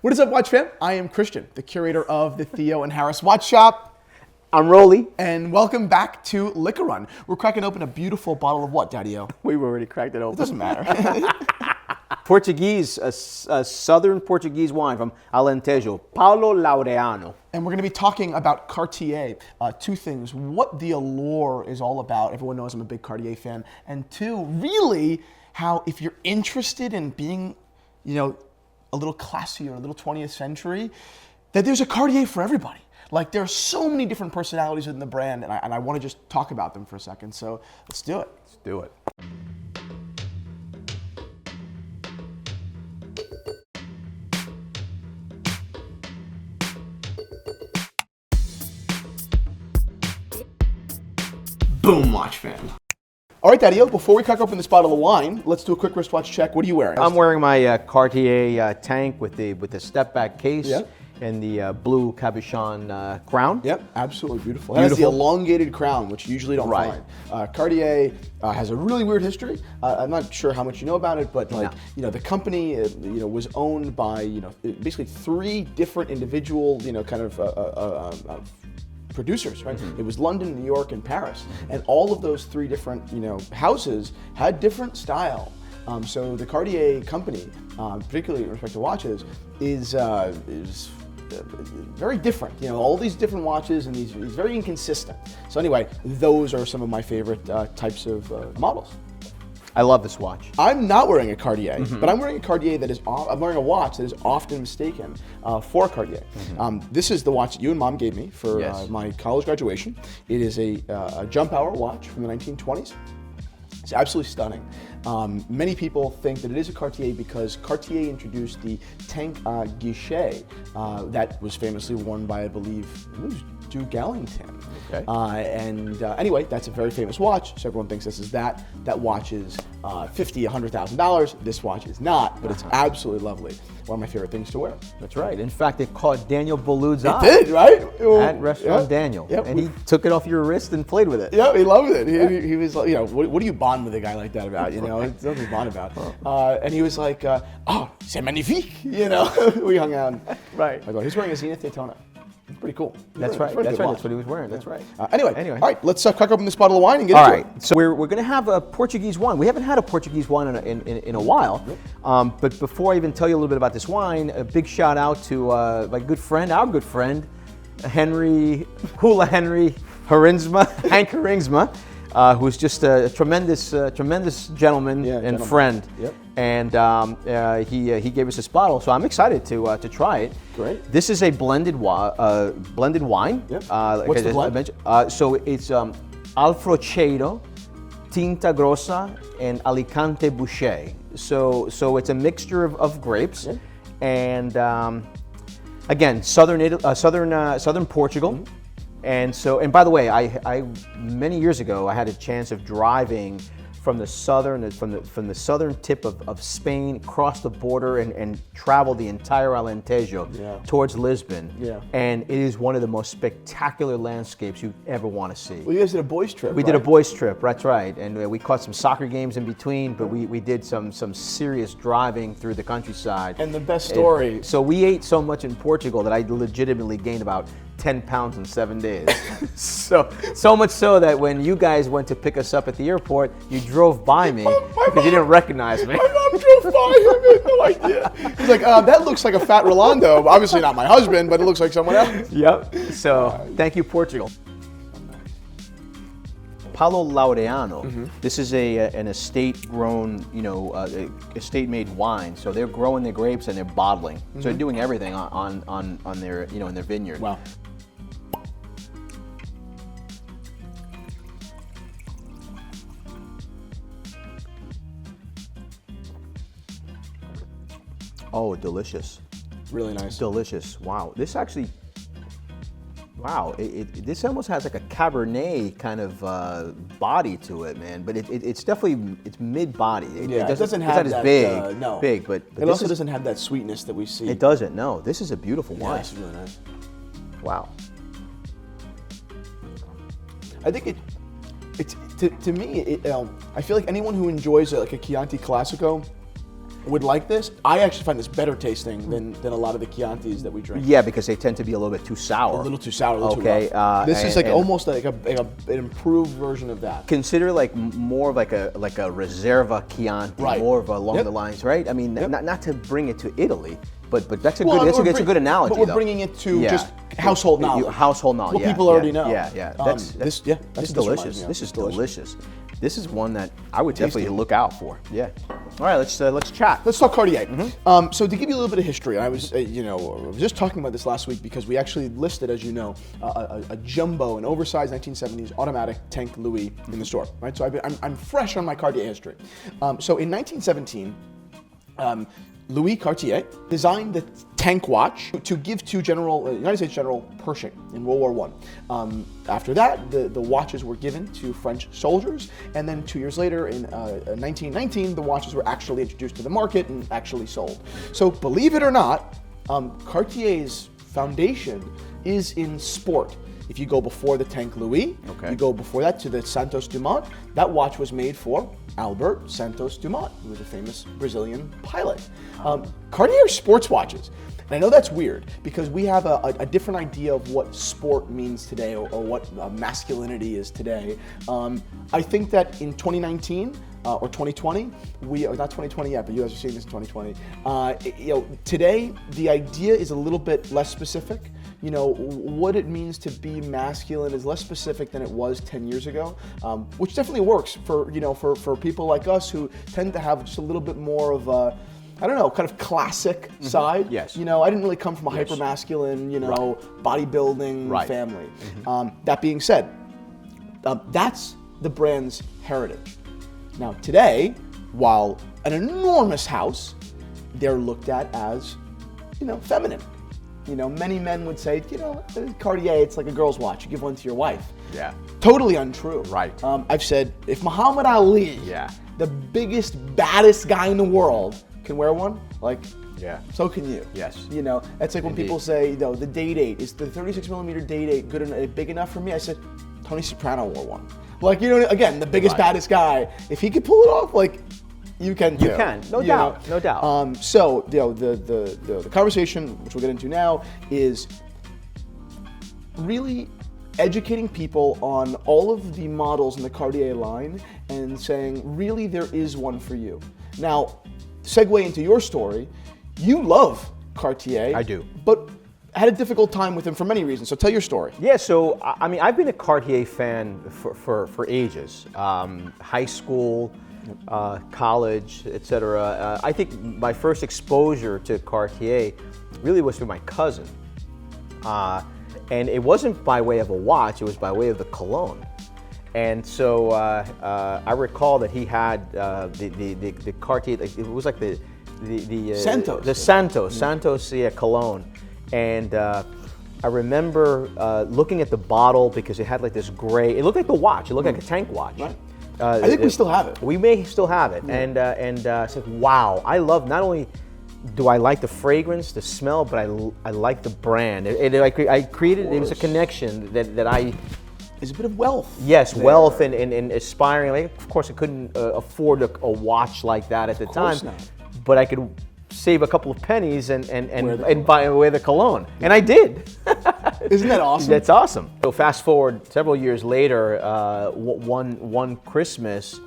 What is up, Watch fam? I am Christian, the curator of the Theo and Harris Watch Shop. I'm Rolly. And welcome back to Liquor Run. We're cracking open a beautiful bottle of what, Daddy-O? We've already cracked it open. It doesn't matter. Portuguese, a southern Portuguese wine from Alentejo, Paulo Laureano. And we're going to be talking about Cartier. Two things. What the allure is all about. Everyone knows I'm a big Cartier fan. And two, really, how if you're interested in being, a little classier, a little 20th century, that there's a Cartier for everybody. Like, there are so many different personalities in the brand, and I want to just talk about them for a second. So let's do it. Let's do it. Boom, Watch fan. All right, Daddy-O, before we crack open this bottle of wine, let's do a quick wristwatch check. What are you wearing? I'm wearing my Cartier Tank with the step back case. Yep. And the blue cabochon crown. Yep, absolutely beautiful. It has the elongated crown, which you usually don't find. Cartier has a really weird history. I'm not sure how much you know about it, but the company, was owned by, basically three different individual, producers, right? Mm-hmm. It was London, New York, and Paris, and all of those three different, houses had different style. So the Cartier company, particularly in respect to watches, is very different. All these different watches and these very inconsistent. So anyway, those are some of my favorite types of models. I love this watch. I'm not wearing a Cartier, but I'm wearing a Cartier I'm wearing a watch that is often mistaken for Cartier. This is the watch that you and Mom gave me for my college graduation. It is a jump hour watch from the 1920s. It's absolutely stunning. Many people think that it is a Cartier because Cartier introduced the Tank Guichet that was famously worn by, I believe, Duke Ellington. Okay. Anyway, that's a very famous watch, so everyone thinks this is that. That watch is $50,000, $100,000. This watch is not, but it's absolutely lovely. One of my favorite things to wear. That's right. In fact, it caught Daniel Boulud's eye. It did, right? At Restaurant Daniel. Yep. And he took it off your wrist and played with it. Yeah, he loved it. He was like, what do you bond with a guy like that about? It's nothing to bond about. And he was like, oh, c'est magnifique. We hung out. Right. I go, he's wearing a Zenith Daytona. It's pretty cool. That's right. That's right. That's what he was wearing. That's right. Anyway, all right. Let's crack open this bottle of wine and get into it. All right. So we're going to have a Portuguese wine. We haven't had a Portuguese wine in a while. But before I even tell you a little bit about this wine, a big shout out to my good friend, our good friend, Henry Heringsma, Hank Heringsma, who's just a tremendous gentleman and friend. Yep. And he gave us this bottle, so I'm excited to try it. Great. This is a blended wine. Yep. What's the blend? So it's Alfrocheiro, Tinta Grossa, and Alicante Boucher. So it's a mixture of grapes, and again, southern Portugal. Mm-hmm. And by the way, I many years ago I had a chance of driving from the southern tip of Spain, across the border, and travel the entire Alentejo towards Lisbon. Yeah. And it is one of the most spectacular landscapes you ever want to see. Well, you guys did a boys trip. We did a boys trip. That's right. And we caught some soccer games in between, but we did some serious driving through the countryside. And the best story. So we ate so much in Portugal that I legitimately gained about 10 pounds in 7 days. so much so that when you guys went to pick us up at the airport, you drove by me because you didn't recognize me. My mom drove by him, I had no idea. He's like, that looks like a fat Rolando. Obviously not my husband, but it looks like someone else. Yep. So thank you, Portugal. Paulo Laureano. Mm-hmm. This is an estate-grown, estate-made wine. So they're growing their grapes and they're bottling. Mm-hmm. So they're doing everything on their, in their vineyard. Wow. Oh, delicious. Really nice. Delicious. Wow. This actually. Wow, this almost has like a Cabernet kind of body to it, man. But it's definitely mid-body. It doesn't have it's not that, as big, but it also doesn't have that sweetness that we see. It doesn't. No, this is a beautiful wine. This is really nice. Wow. I think to me, I feel like anyone who enjoys like a Chianti Classico would like this. I actually find this better tasting than a lot of the Chiantis that we drink. Yeah, because they tend to be a little bit too sour. A little too sour, a little okay, too rough. This is like almost like an improved version of that. Consider like more of like a Reserva Chianti, Right. more of along Yep. the lines, right? I mean, Yep. not to bring it to Italy, but that's a Well, good that's a good analogy. But we're though. bringing it to Yeah. just household knowledge. Household knowledge. What yeah, people yeah, already know. Yeah. This This reminds delicious. me of. This is It's delicious. delicious. This is one that I would definitely look out for. Yeah. All right, let's chat. Let's talk Cartier. So to give you a little bit of history, I was, I was just talking about this last week because we actually listed, as you know, a jumbo, an oversized 1970s automatic Tank Louis in the store, right? So I'm fresh on my Cartier history. So in 1917, Louis Cartier designed the Tank watch to give to United States General Pershing in World War I. After that, the watches were given to French soldiers, and then 2 years later, in 1919, the watches were actually introduced to the market and actually sold. So believe it or not, Cartier's foundation is in sport. If you go before the Tank Louis, you go before that to the Santos Dumont, that watch was made for Albert Santos Dumont, who was a famous Brazilian pilot. Cartier sports watches. And I know that's weird because we have a different idea of what sport means today or what masculinity is today. I think that in 2019, or 2020, not 2020 yet, but you guys are seeing this in 2020. Today the idea is a little bit less specific. What it means to be masculine is less specific than it was 10 years ago, which definitely works for people like us who tend to have just a little bit more of a, I don't know, kind of classic side. Yes. I didn't really come from a hyper-masculine, bodybuilding family. That being said, that's the brand's heritage. Now today, while an enormous house, they're looked at as, feminine. Many men would say, Cartier, it's like a girl's watch. You give one to your wife. Yeah. Totally untrue. Right. I've said, if Muhammad Ali, the biggest, baddest guy in the world, can wear one, so can you. Yes. It's like when people say, the date 8, is the 36 millimeter date 8 good enough, big enough for me? I said, Tony Soprano wore one. Again, the biggest, baddest guy. If he could pull it off, you can too. You can, no doubt, no doubt. So the conversation, which we'll get into now, is really educating people on all of the models in the Cartier line and saying, really, there is one for you. Now, segue into your story. You love Cartier. I do. But had a difficult time with him for many reasons. So tell your story. Yeah, so I've been a Cartier fan for ages. High school, college, etc. I think my first exposure to Cartier really was through my cousin. And it wasn't by way of a watch, it was by way of the cologne. And so I recall that he had the Cartier, it was like the Santos. The Santos cologne. And I remember looking at the bottle because it had like this gray, it looked like the watch, it looked like a Tank watch. Right. I think we still have it. We may still have it. And it's like, wow, I love, not only do I like the fragrance, the smell, but I like the brand. I created, it was a connection that I... There's a bit of wealth. Yes, there. wealth and aspiring. Of course, I couldn't afford a watch like that at the time. Not. But I could save a couple of pennies and wear the cologne. And I did. Isn't that awesome? That's awesome. So fast forward several years later, one Christmas,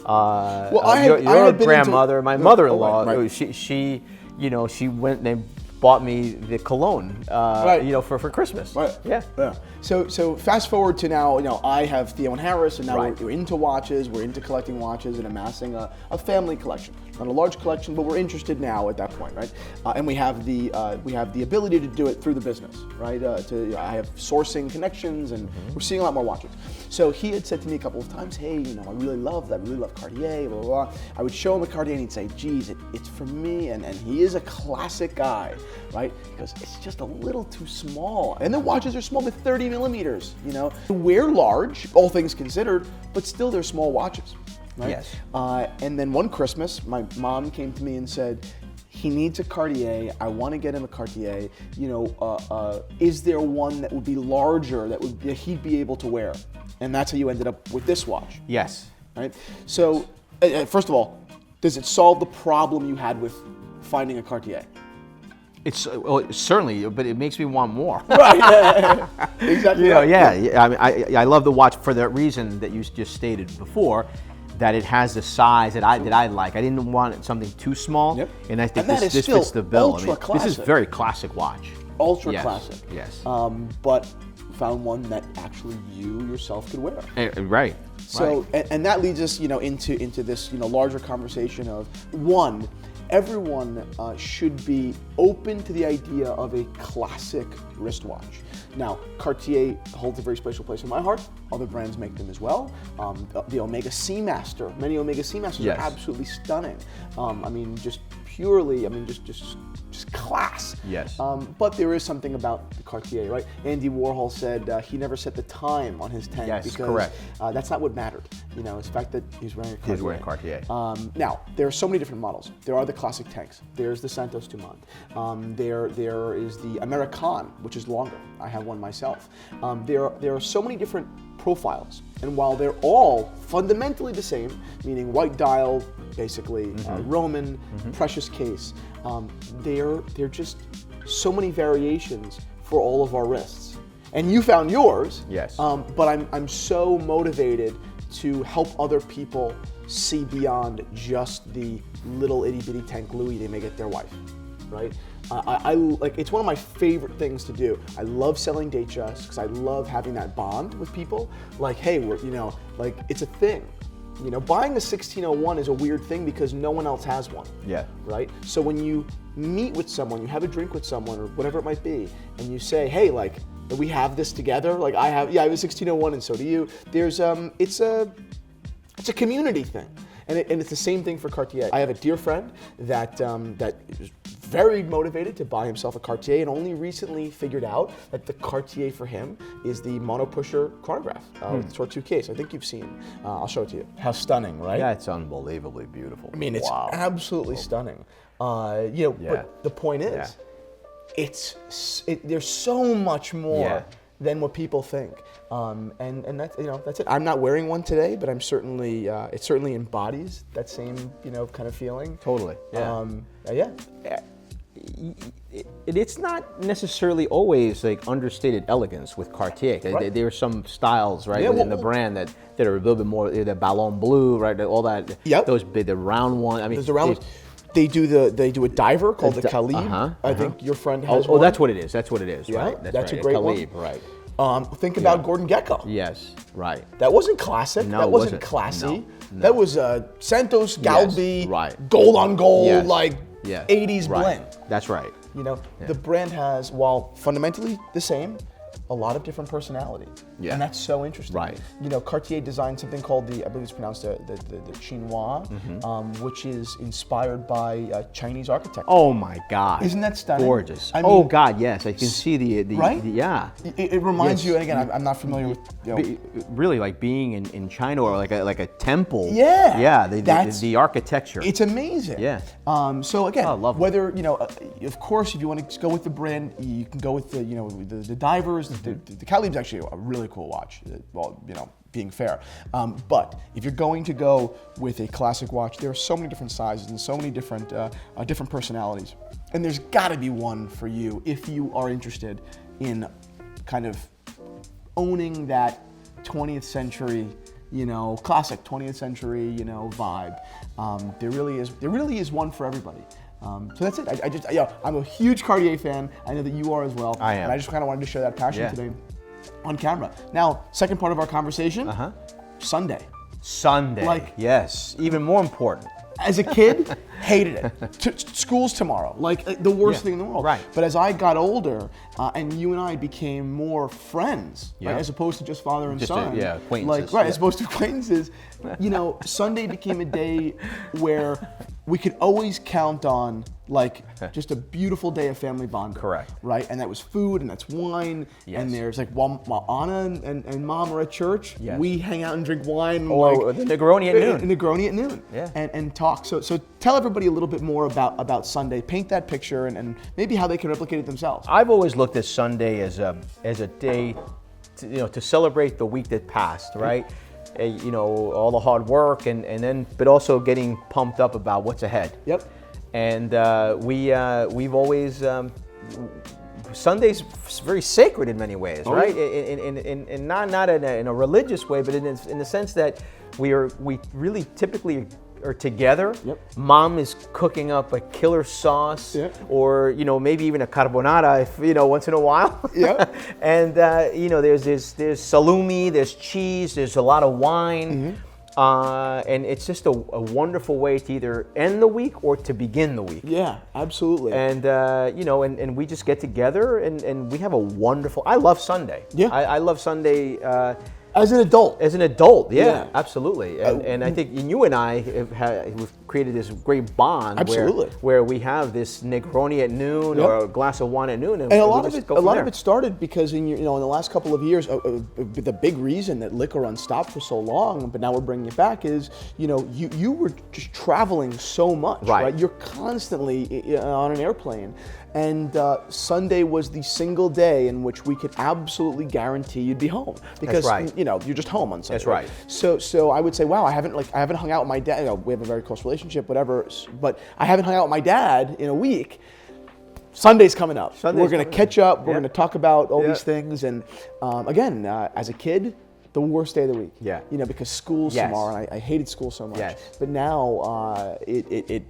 your grandmother, my mother-in-law, she went and bought me the cologne, for Christmas. Right. Yeah. So fast forward to now, I have Theo and Harris, and now we're into watches, we're into collecting watches and amassing a family collection. Not a large collection, but we're interested now at that point, right? And we have the ability to do it through the business, right? I have sourcing connections, and we're seeing a lot more watches. So he had said to me a couple of times, hey, I really love Cartier, blah, blah, blah. I would show him a Cartier and he'd say, geez, it's for me, and he is a classic guy, right? Because it's just a little too small. And the watches are small with 30 millimeters, We're large, all things considered, but still they're small watches, right? Yes. And then one Christmas, my mom came to me and said, he needs a Cartier. I want to get him a Cartier. Is there one that would be larger that he'd be able to wear? And that's how you ended up with this watch. Yes. Right. So, first of all, Does it solve the problem you had with finding a Cartier? It's certainly, but it makes me want more. Right. Exactly. I mean, I love the watch for that reason that you just stated before, that it has the size that I like. I didn't want something too small, and I think this fits the bill. I mean, this is a very classic watch. Ultra classic. Yes. But found one that actually you yourself could wear. Right. So, and that leads us, into this, larger conversation of one. Everyone should be open to the idea of a classic wristwatch. Now, Cartier holds a very special place in my heart. Other brands make them as well. The Omega Seamaster, many Omega Seamasters are absolutely stunning. I mean, just purely, just class. Yes. But there is something about the Cartier, right? Andy Warhol said he never set the time on his tank because that's not what mattered. It's the fact that he's wearing a Cartier. He's wearing Cartier. Now, there are so many different models. There are the classic tanks. There's the Santos Dumont. There is the American, which is longer. I have one myself. There are so many different profiles, and while they're all fundamentally the same, meaning white dial, basically Roman, precious case, they're just so many variations for all of our wrists. And you found yours. Yes. But I'm so motivated to help other people see beyond just the little itty bitty tank Louis they may get their wife, right? I like, it's one of my favorite things to do. I love selling Datejust because I love having that bond with people. Like, hey, like it's a thing. Buying a 1601 is a weird thing because no one else has one. Yeah. Right? So when you meet with someone, you have a drink with someone or whatever it might be, and you say, hey, like, we have this together. Like I have a 1601 and so do you. There's it's a community thing. And it's the same thing for Cartier. I have a dear friend that is very motivated to buy himself a Cartier and only recently figured out that the Cartier for him is the mono pusher chronograph with Sort 2 case. I think you've seen. I'll show it to you. How stunning, right? Yeah, it's unbelievably beautiful. I mean, it's absolutely stunning. But the point is, there's so much more than what people think. And that's that's it. I'm not wearing one today, but I'm certainly it certainly embodies that same kind of feeling. Totally. Yeah. It's not necessarily always like understated elegance with Cartier. Right. There are some styles within the brand that are a little bit more the ballon bleu, right? All that. Yep. Those big, the round one. I mean, there's a round. They do a diver called the Calibre. I think your friend has one. Oh, that's what it is. That's what it is. Yeah, right. that's a great Calibre, one. Right. Think about Gordon Gekko. Yes. Right. That wasn't classic. No, that it wasn't wasn't. classy. No. That was Santos Galbee, right. gold on gold, 80s right. blend. That's right. The brand has, while fundamentally the same, a lot of different personality. Yeah. And that's so interesting. Right. Cartier designed something called I believe it's pronounced the Chinois, which is inspired by Chinese architecture. Oh my God. Isn't that stunning? Gorgeous. I mean, God, yes. I can see the right? yeah. It reminds you, and again, I'm not familiar with, really like being in China or like a temple. Yeah. Yeah, the architecture. It's amazing. Yeah. So again, lovely. whether, of course, if you want to go with the brand, you can go with the divers. The Calibre's actually a really cool watch. Well, being fair. But if you're going to go with a classic watch, there are so many different sizes and so many different personalities. And there's got to be one for you if you are interested in kind of owning that 20th century, classic 20th century, vibe. There really is one for everybody. So that's it. I'm a huge Cartier fan. I know that you are as well. I am. And I just kind of wanted to share that passion today on camera. Now, second part of our conversation, Sunday. Like, yes, even more important. As a kid, hated it. School's tomorrow, like the worst thing in the world. Right. But as I got older, and you and I became more friends, right, as opposed to just father and son. Acquaintances. As opposed to acquaintances. Sunday became a day where we could always count on just a beautiful day of family bonding. Correct. Right, and that was food, and that's wine, and there's while Anna and Mom are at church, we hang out and drink wine. Or the Negroni at noon. Negroni at noon. Yeah. And talk. So tell everybody a little bit more about Sunday. Paint that picture and maybe how they can replicate it themselves. I've always looked at Sunday as a day to celebrate the week that passed, right? you know, all the hard work and then, but also getting pumped up about what's ahead. Yep. And we've always, Sunday's very sacred in many ways, right? In not in a religious way, but in the sense that we really typically are together. Yep. Mom is cooking up a killer sauce, yep. or you know, maybe even a carbonara, if you know, once in a while. Yeah. And you know, there's salumi, there's cheese, there's a lot of wine. And it's just a wonderful way to either end the week or to begin the week. Yeah, absolutely. And you know, and we just get together and we have a wonderful. I love Sunday. Yeah, I love Sunday. As an adult. As an adult, yeah. Absolutely. And I think you and I we've created this great bond. Absolutely. Where we have this Negroni at noon, yep. or a glass of wine at noon, and a lot of it started because in the last couple of years, the big reason that Liquor Run stopped for so long, but now we're bringing it back, is you were just traveling so much, right? You're constantly on an airplane. And Sunday was the single day in which we could absolutely guarantee you'd be home, because you're just home on Sunday. That's right. So I would say, wow, I haven't hung out with my dad. We have a very close relationship, whatever, but I haven't hung out with my dad in a week. Sunday's coming up. We're going to catch up. We're going to talk about all these things. And again, as a kid, the worst day of the week. Yeah. Because school's tomorrow, and I hated school so much. Yes. But now it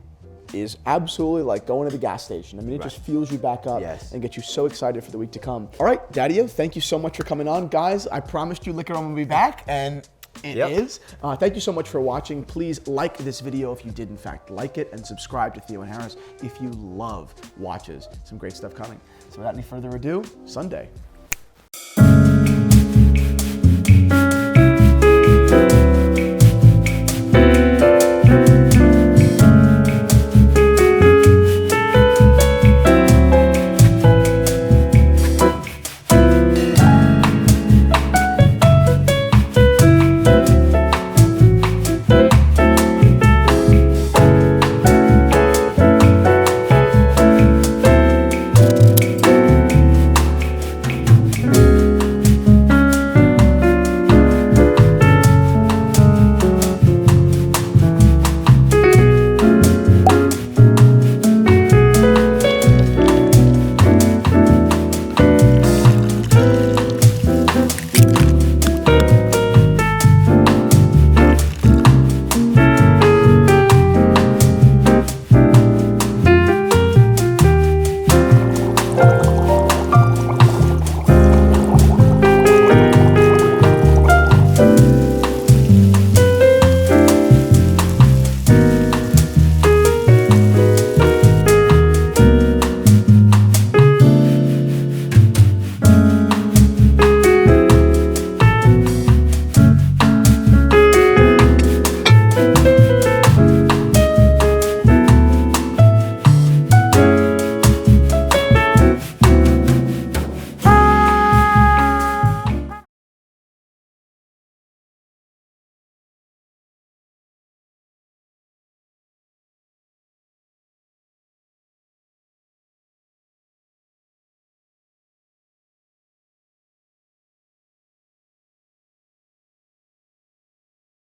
is absolutely like going to the gas station. I mean, it just fuels you back up and gets you so excited for the week to come. All right, Daddy-O, thank you so much for coming on. Guys, I promised you Liquor Run will be back, and it is. Thank you so much for watching. Please like this video if you did in fact like it, and subscribe to Theo and Harris if you love watches. Some great stuff coming. So without any further ado, Sunday.